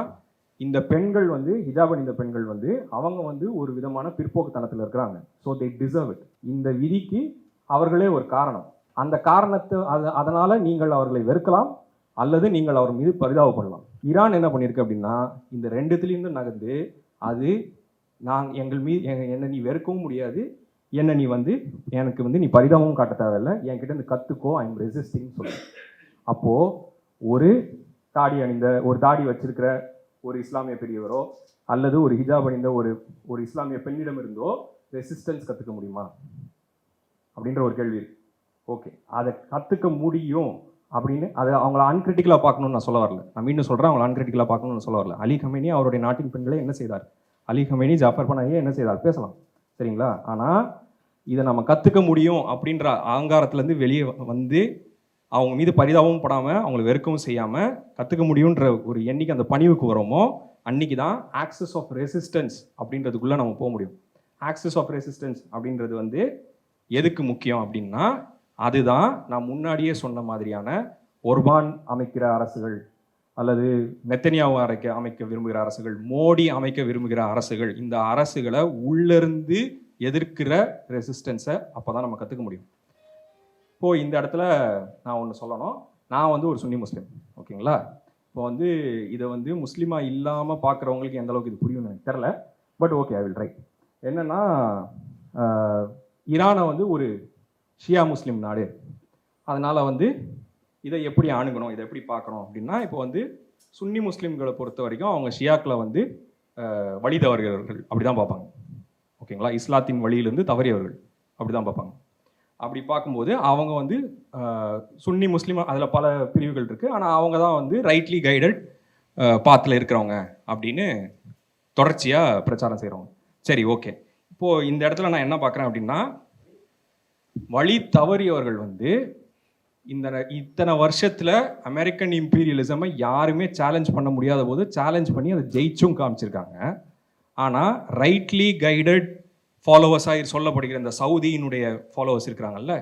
இந்த பெண்கள் வந்து ஹிஜாப் அணிந்த பெண்கள் வந்து அவங்க வந்து ஒரு விதமான பிற்போக்குத்தனத்தில் இருக்கிறாங்க. So they deserve it. இந்த விதிக்கு அவர்களே ஒரு காரணம். அந்த காரணத்தை அதனால் நீங்கள் அவர்களை வெறுக்கலாம் அல்லது நீங்கள் அவர் மீது பரிதாபப்படலாம். ஈரான் என்ன பண்ணியிருக்கு அப்படின்னா, இந்த ரெண்டுத்துலேருந்து நகர்ந்து அது எங்கள் மீது என்னை நீ வெறுக்கவும் முடியாது, என்னை நீ வந்து எனக்கு வந்து நீ பரிதாபமும் காட்ட தேவையில்லை, என்கிட்ட இருந்து கற்றுக்கோ, ஐ எம் ரெசிஸ்டிங் சொல்லு. அப்போது ஒரு தாடி வச்சிருக்கிற ஒரு இஸ்லாமிய பெரியவரோ அல்லது ஒரு ஹிஜாப் அணிந்த ஒரு இஸ்லாமிய பெண்ணிடம் இருந்தோ ரெசிஸ்டன்ஸ் கற்றுக்க முடியுமா அப்படின்ற ஒரு கேள்வி இருக்கு. ஓகே, அதை கற்றுக்க முடியும் அப்படின்னு அதை அவங்கள அன்கிரிட்டிக்கலாக பார்க்கணும்னு நான் சொல்ல வரல. நான் மீண்டும் சொல்கிறேன், அவங்கள அன்கிரிட்டிக்கலாக பார்க்கணும்னு சொல்ல வரல. அலி கமேனி அவருடைய நாட்டின் பெண்களை என்ன செய்தார்? அலி கமேனி ஜாஃபர் பனாஹியை என்ன செய்தார்? பேசலாம், சரிங்களா? ஆனால் இதை நம்ம கற்றுக்க முடியும் அப்படின்ற அகங்காரத்துலேருந்து வெளியே வந்து அவங்க மீது பரிதாபமும் படாமல் அவங்களை வெறுக்கவும் செய்யாமல் கற்றுக்க முடியுன்ற ஒரு எண்ணிக்கை அந்த பணிவுக்கு வரோமோ அன்றைக்கி தான் ஆக்சஸ் ஆஃப் ரெசிஸ்டன்ஸ் அப்படின்றதுக்குள்ளே நம்ம போக முடியும். ஆக்சஸ் ஆஃப் ரெசிஸ்டன்ஸ் அப்படின்றது வந்து எதுக்கு முக்கியம் அப்படின்னா, அதுதான் நான் முன்னாடியே சொன்ன மாதிரியான ஒர்பான் அமைக்கிற அரசுகள் அல்லது நெத்தனியாவு அமைக்க விரும்புகிற அரசுகள், மோடி அமைக்க விரும்புகிற அரசுகள், இந்த அரசுகளை உள்ளிருந்து எதிர்க்கிற ரெசிஸ்டன்ஸை அப்போ தான் நம்ம கற்றுக்க முடியும். இப்போது இந்த இடத்துல நான் ஒன்று சொல்லணும். நான் வந்து ஒரு சுன்னி முஸ்லீம், ஓகேங்களா? இப்போ வந்து இதை வந்து முஸ்லீமாக இல்லாமல் பார்க்குறவங்களுக்கு எந்த அளவுக்கு இது புரியும்னு எனக்கு தெரில. But okay, I will try. என்னென்னா, ஈரானை வந்து ஒரு ஷியா முஸ்லீம் நாடு. அதனால் வந்து இதை எப்படி அணுகணும், இதை எப்படி பார்க்கணும் அப்படின்னா, இப்போ வந்து சுன்னி முஸ்லீம்களை பொறுத்த வரைக்கும் அவங்க ஷியாக்களை வந்து வழி தவறுகிறவர்கள் அப்படி தான் பார்ப்பாங்க, ஓகேங்களா? இஸ்லாத்தின் வழியிலிருந்து தவறியவர்கள் அப்படி தான் பார்ப்பாங்க. அப்படி பார்க்கும்போது அவங்க வந்து சுன்னி முஸ்லீம் அதில் பல பிரிவுகள் இருக்குது, ஆனால் அவங்க தான் வந்து ரைட்லி கைடட் பாத்தில் இருக்கிறவங்க அப்படின்னு தொடர்ச்சியாக பிரச்சாரம் செய்கிறவங்க. சரி, ஓகே. இப்போது இந்த இடத்துல நான் என்ன பார்க்குறேன் அப்படின்னா, வழி தவறியவர்கள் வந்து இத்தனை வருஷத்தில் அமெரிக்கன் இம்பீரியலிசமை யாருமே சேலஞ்ச் பண்ண முடியாத போது சேலஞ்ச் பண்ணி அதை ஜெயிச்சும் காமிச்சிருக்காங்க. ஆனால் ரைட்லி கைடட் ஃபாலோவர்ஸாக சொல்லப்படுகிற இந்த சவுதியினுடைய ஃபாலோவர்ஸ் இருக்கிறாங்கல்ல,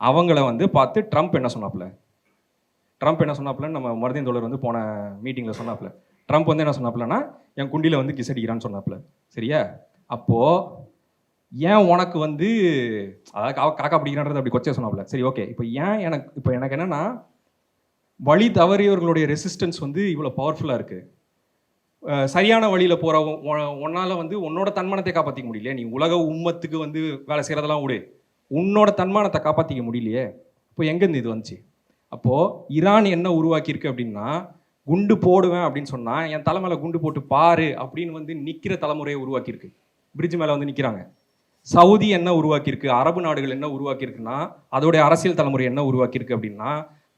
அவங்கள வந்து பார்த்து ட்ரம்ப் என்ன சொன்னாப்புலன்னு நம்ம மருதின் தோழர் வந்து போன மீட்டிங்கில் சொன்னாப்புல. ட்ரம்ப் வந்து என்ன சொன்னாப்புலன்னா, என் குண்டியில் வந்து கிஸ் அடிக்கிறான்னு சொன்னாப்புல. சரியா? அப்போது ஏன் உனக்கு வந்து அதாவது காக்கா பிடிக்கிறான்றது அப்படி கொச்சை சொன்னாப்புல. சரி, ஓகே. இப்போ எனக்கு என்னென்னா, வழி தவறியவர்களுடைய ரெசிஸ்டன்ஸ் வந்து இவ்வளோ பவர்ஃபுல்லாக இருக்குது. சரியான வழியில் போகிற உன்னால் வந்து உன்னோட தன்மானத்தை காப்பாற்றிக்க முடியலையே. நீ உலக உம்மத்துக்கு வந்து வேலை செய்கிறதெல்லாம் விடு, உன்னோட தன்மானத்தை காப்பாற்றிக்க முடியலையே. இப்போ எங்கேருந்து இது வந்துச்சு? அப்போது ஈரான் என்ன உருவாக்கியிருக்கு அப்படின்னா, குண்டு போடுவேன் அப்படின்னு சொன்னால் என் தலை மேலே குண்டு போட்டு பாரு அப்படின்னு வந்து நிற்கிற தலைமுறையை உருவாக்கியிருக்கு. பிரிட்ஜ் மேலே வந்து நிற்கிறாங்க. சவுதி என்ன உருவாக்கியிருக்கு, அரபு நாடுகள் என்ன உருவாக்கியிருக்குன்னா, அதோடைய அரசியல் தலைமுறை என்ன உருவாக்கியிருக்கு அப்படின்னா,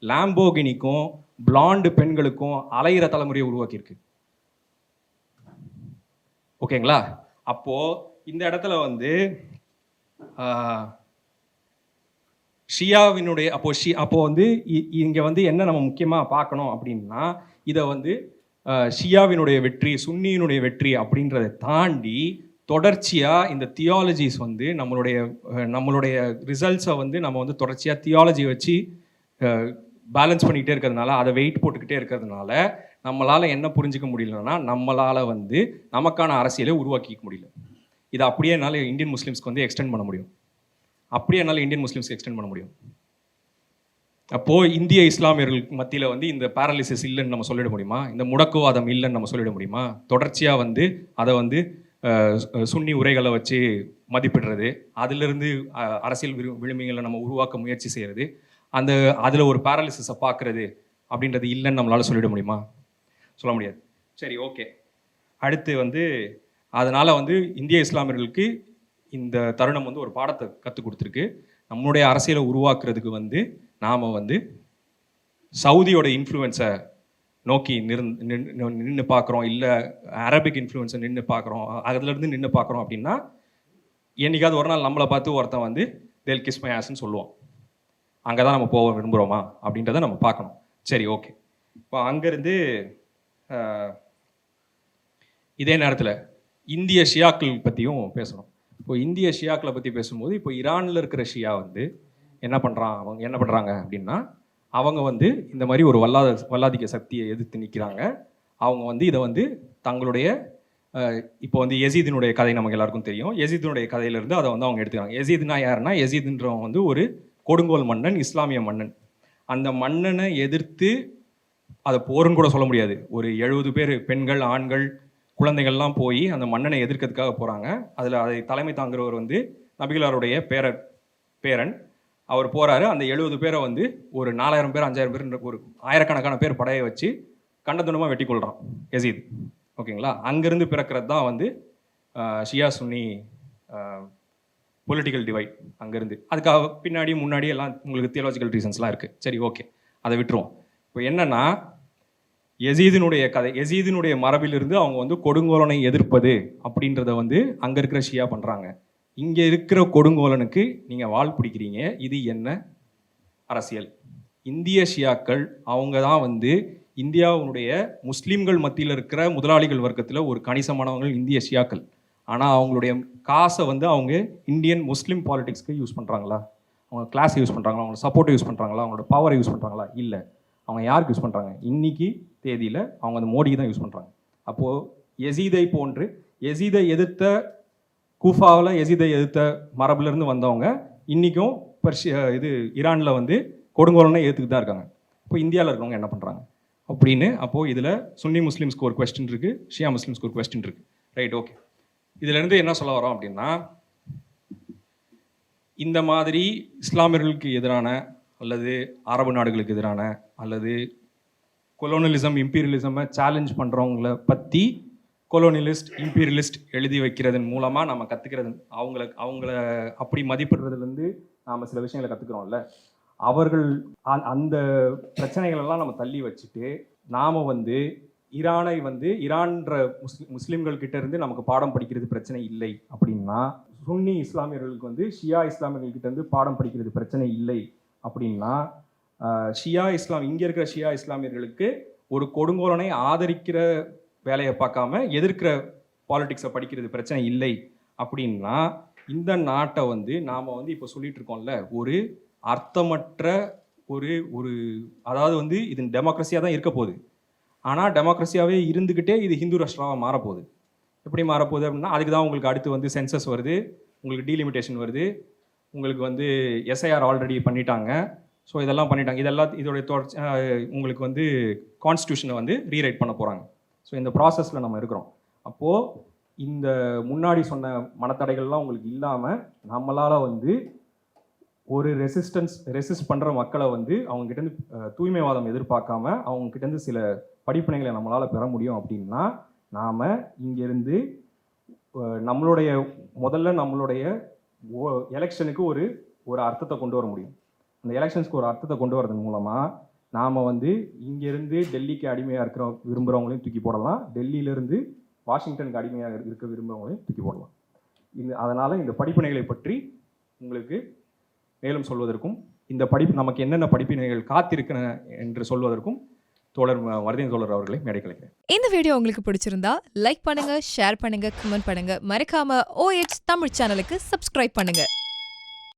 லாம்போகினிக்கும் பிளாண்டு பெண்களுக்கும் அலையிற தலைமுறையை உருவாக்கியிருக்கு. ஓகேங்களா? அப்போது இந்த இடத்துல வந்து ஷியாவினுடைய அப்போ வந்து இங்கே வந்து என்ன நம்ம முக்கியமாக பார்க்கணும் அப்படின்னா, இதை வந்து ஷியாவினுடைய வெற்றி, சுன்னியினுடைய வெற்றி அப்படின்றத தாண்டி தொடர்ச்சியாக இந்த தியாலஜிஸ் வந்து நம்மளுடைய ரிசல்ட்ஸை வந்து நம்ம வந்து தொடர்ச்சியாக தியாலஜி வச்சு பேலன்ஸ் பண்ணிக்கிட்டே இருக்கிறதுனால, அதை வெயிட் போட்டுக்கிட்டே இருக்கிறதுனால நம்மளால் என்ன புரிஞ்சிக்க முடியலன்னா, நம்மளால் வந்து நமக்கான அரசியலை உருவாக்கிக்க முடியல. இதை அப்படியே என்னால் இந்தியன் முஸ்லீம்ஸ்க்கு வந்து எக்ஸ்டெண்ட் பண்ண முடியும். அப்போது இந்திய இஸ்லாமியர்களுக்கு மத்தியில் வந்து இந்த பேரலிசிஸ் இல்லைன்னு நம்ம சொல்லிட முடியுமா? இந்த முடக்குவாதம் இல்லைன்னு நம்ம சொல்லிட முடியுமா? தொடர்ச்சியாக வந்து அதை வந்து சுன்னி உரைகளை வச்சு மதிப்பிடுறது, அதிலிருந்து அரசியல் விழுமியங்களை நம்ம உருவாக்க முயற்சி செய்கிறது, அதில் ஒரு பேரலிசிஸை பார்க்குறது அப்படின்றது இல்லைன்னு நம்மளால் சொல்லிட முடியுமா? சொல்ல முடியாது. சரி, ஓகே. அடுத்து வந்து அதனால் வந்து இந்திய இஸ்லாமியர்களுக்கு இந்த தருணம் வந்து ஒரு பாடத்தை கற்றுக் கொடுத்துருக்கு. நம்மளுடைய அரசியலை உருவாக்குறதுக்கு வந்து நாம் வந்து சவுதியோட இன்ஃப்ளூயன்ஸை நோக்கி நின்று பார்க்குறோம், இல்லை அரபிக் இன்ஃப்ளூயன்ஸை நின்று பார்க்குறோம், அதுலேருந்து நின்று பார்க்குறோம் அப்படின்னா, என்றைக்காவது ஒரு நாள் நம்மளை பார்த்து ஒருத்தன் வந்து தேல் கிஸ் மை ஆஸ்ன்னு சொல்லுவான். அங்கே தான் நம்ம போக விரும்புகிறோமா அப்படின்றத நம்ம பார்க்கணும். சரி, ஓகே. இப்போ அங்கேருந்து இதே நேரத்தில் இந்திய ஷியாக்கள் பற்றியும் பேசணும். இப்போ இந்திய ஷியாக்களை பற்றி பேசும்போது, இப்போ ஈரானில் இருக்கிற ஷியா வந்து என்ன பண்ணுறாங்க அப்படின்னா, அவங்க வந்து இந்த மாதிரி ஒரு வல்லாதிக்க சக்தியை எதிர்த்து நிற்கிறாங்க. அவங்க வந்து இதை வந்து தங்களுடைய இப்போ வந்து யசீதினுடைய கதை நமக்கு எல்லாருக்கும் தெரியும். யசீதினுடைய கதையிலேருந்து அதை வந்து அவங்க எடுத்துக்கிறாங்க. யசீதுனா யாருன்னா, யசீதுன்றவங்க வந்து ஒரு கொடுங்கோல் மன்னன், இஸ்லாமிய மன்னன். அந்த மன்னனை எதிர்த்து அதை போருன்னு கூட சொல்ல முடியாது. ஒரு 70 பேர் பெண்கள், ஆண்கள், குழந்தைகள்லாம் போய் அந்த மன்னனை எதிர்க்கிறதுக்காக போகிறாங்க. அதில் அதை தலைமை தாங்குறவர் வந்து நபிகளாருடைய பேரன். அவர் போகிறாரு. அந்த 70 பேரை வந்து ஒரு 4000 பேர் 5000 பேர் ஒரு ஆயிரக்கணக்கான பேர் படையை வச்சு கண்டதுண்டமாக வெட்டி கொள்கிறான் யசீத். ஓகேங்களா? அங்கேருந்து பிறக்கிறது தான் வந்து ஷியா சுன்னி பொலிட்டிக்கல் டிவைட். அங்கேருந்து அதுக்காக பின்னாடி முன்னாடி எல்லாம் உங்களுக்கு தியாலஜிக்கல் ரீசன்ஸ்லாம் இருக்குது. சரி, ஓகே, அதை விட்டுருவோம். இப்போ என்னென்னா, யசீதினுடைய கதை, யசீதினுடைய மரபிலிருந்து அவங்க வந்து கொடுங்கோலனை எதிர்ப்பது அப்படின்றத வந்து அங்கே இருக்கிற ஷியா பண்ணுறாங்க. இங்கே இருக்கிற கொடுங்கோலனுக்கு நீங்கள் வால் பிடிக்கிறீங்க, இது என்ன அரசியல்? இந்திய ஷியாக்கள் அவங்க தான் வந்து இந்தியாவுடைய முஸ்லீம்கள் மத்தியில் இருக்கிற முதலாளிகள் வர்க்கத்தில் ஒரு கணிசமானவங்கள் இந்திய ஷியாக்கள். ஆனால் அவங்களுடைய காசை வந்து அவங்க இந்தியன் முஸ்லீம் பாலிடிக்ஸ்க்கு யூஸ் பண்ணுறாங்களா? அவங்க கிளாஸ் யூஸ் பண்ணுறாங்களா? அவங்களோட சப்போர்ட்டை யூஸ் பண்ணுறாங்களா? அவங்களோட பவரை யூஸ் பண்ணுறாங்களா? இல்லை. அவங்க யாருக்கு யூஸ் பண்ணுறாங்க? இன்னைக்கு தேதியில் அவங்க அந்த மோடிக்கு தான் யூஸ் பண்ணுறாங்க. அப்போது யசீதை போன்று யசீதை எதிர்த்த கூஃபாவில் யசீதை எதிர்த்த மரபுலேருந்து வந்தவங்க இன்றைக்கும் ஈரானில் வந்து கொடுங்கோலனை ஏற்றுக்கிட்டு தான் இருக்காங்க. இப்போ இந்தியாவில் இருக்கவங்க என்ன பண்ணுறாங்க அப்படின்னு அப்போது இதில் சுன்னி முஸ்லீம்ஸ்க்கு ஒரு கொஸ்டின் இருக்குது, ஷியா முஸ்லீம்ஸ்க்கு ஒரு கொஸ்டின் இருக்குது. Right, okay. இதிலேருந்து என்ன சொல்ல வரோம் அப்படின்னா, இந்த மாதிரி இஸ்லாமியர்களுக்கு எதிரான அல்லது அரபு நாடுகளுக்கு எதிரான அல்லது கொலோனலிசம் இம்பீரியலிசமை சேலஞ்ச் பண்ணுறவங்கள பற்றி கொலோனியலிஸ்ட் இம்பீரியலிஸ்ட் எழுதி வைக்கிறதன் மூலமாக நம்ம கற்றுக்கிறது, அவங்கள அப்படி மதிப்பிடுறதுலேருந்து நாம் சில விஷயங்களை கற்றுக்குறோம்ல, அவர்கள் அந்த பிரச்சனைகளெல்லாம் நம்ம தள்ளி வச்சுட்டு நாம் வந்து ஈரானை வந்து ஈரான்ற முஸ்லீம்கள் கிட்ட இருந்து நமக்கு பாடம் படிக்கிறது பிரச்சனை இல்லை அப்படின்னா, சுன்னி இஸ்லாமியர்களுக்கு வந்து ஷியா இஸ்லாமியர்கள் கிட்ட இருந்து பாடம் படிக்கிறது பிரச்சனை இல்லை அப்படின்னா, ஷியா இஸ்லாம் இங்கே இருக்கிற ஷியா இஸ்லாமியர்களுக்கு ஒரு கொடுங்கோலனை ஆதரிக்கிற வேலையை பார்க்காம எதிர்க்கிற பாலிடிக்ஸை படிக்கிறது பிரச்சனை இல்லை அப்படின்னா, இந்த நாட்டை வந்து நாம் வந்து இப்போ சொல்லிட்டு இருக்கோம்ல, ஒரு அர்த்தமற்ற ஒரு அதாவது வந்து இது டெமோக்ரஸியாக தான் இருக்க போகுது. ஆனால் டெமோக்ரஸியாகவே இருந்துக்கிட்டே இது ஹிந்து ராஷ்டிராவாக மாறப்போகுது. எப்படி மாறப்போகுது அப்படின்னா, அதுக்கு தான் உங்களுக்கு அடுத்து வந்து சென்சஸ் வருது, உங்களுக்கு டீலிமிட்டேஷன் வருது, உங்களுக்கு வந்து எஸ்ஐஆர் ஆல்ரெடி பண்ணிட்டாங்க. ஸோ இதெல்லாம் பண்ணிட்டாங்க. இதோடைய உங்களுக்கு வந்து கான்ஸ்டியூஷனை வந்து ரீரைட் பண்ண போகிறாங்க. ஸோ இந்த ப்ராசஸில் நம்ம இருக்கிறோம். அப்போது இந்த முன்னாடி சொன்ன மனத்தடைகள்லாம் உங்களுக்கு இல்லாமல் நம்மளால் வந்து ஒரு ரெசிஸ்ட் பண்ணுற மக்களை வந்து அவங்ககிட்டேருந்து தூய்மைவாதம் எதிர்பார்க்காம அவங்ககிட்டேருந்து சில படிப்பினைகளை நம்மளால் பெற முடியும் அப்படின்னா, நாம் இங்கேருந்து நம்மளுடைய எலெக்ஷனுக்கு ஒரு அர்த்தத்தை கொண்டு வர முடியும். அந்த எலெக்ஷன்ஸ்க்கு ஒரு அர்த்தத்தை கொண்டு வரதன் மூலமாக நாம் வந்து இங்கேருந்து டெல்லிக்கு அடிமையாக விரும்புகிறவங்களையும் தூக்கி போடலாம், டெல்லியிலேருந்து வாஷிங்டனுக்கு அடிமையாக இருக்க விரும்புகிறவங்களையும் தூக்கி போடலாம். அதனால் இந்த படிப்பினைகளை பற்றி உங்களுக்கு மேலும் சொல்வதற்கும், இந்த நமக்கு என்னென்ன படிப்பினைகள் காத்திருக்கின்றன என்று சொல்வதற்கும் தோழர் மருதேன் தோழர் அவர்களை மேடை கலைக்கிறேன். இந்த வீடியோ உங்களுக்கு பிடிச்சிருந்தா லைக் பண்ணுங்க, ஷேர் பண்ணுங்க, கமெண்ட் பண்ணுங்க. மறக்காம OH தமிழ் சேனலுக்கு சப்ஸ்கிரைப் பண்ணுங்க.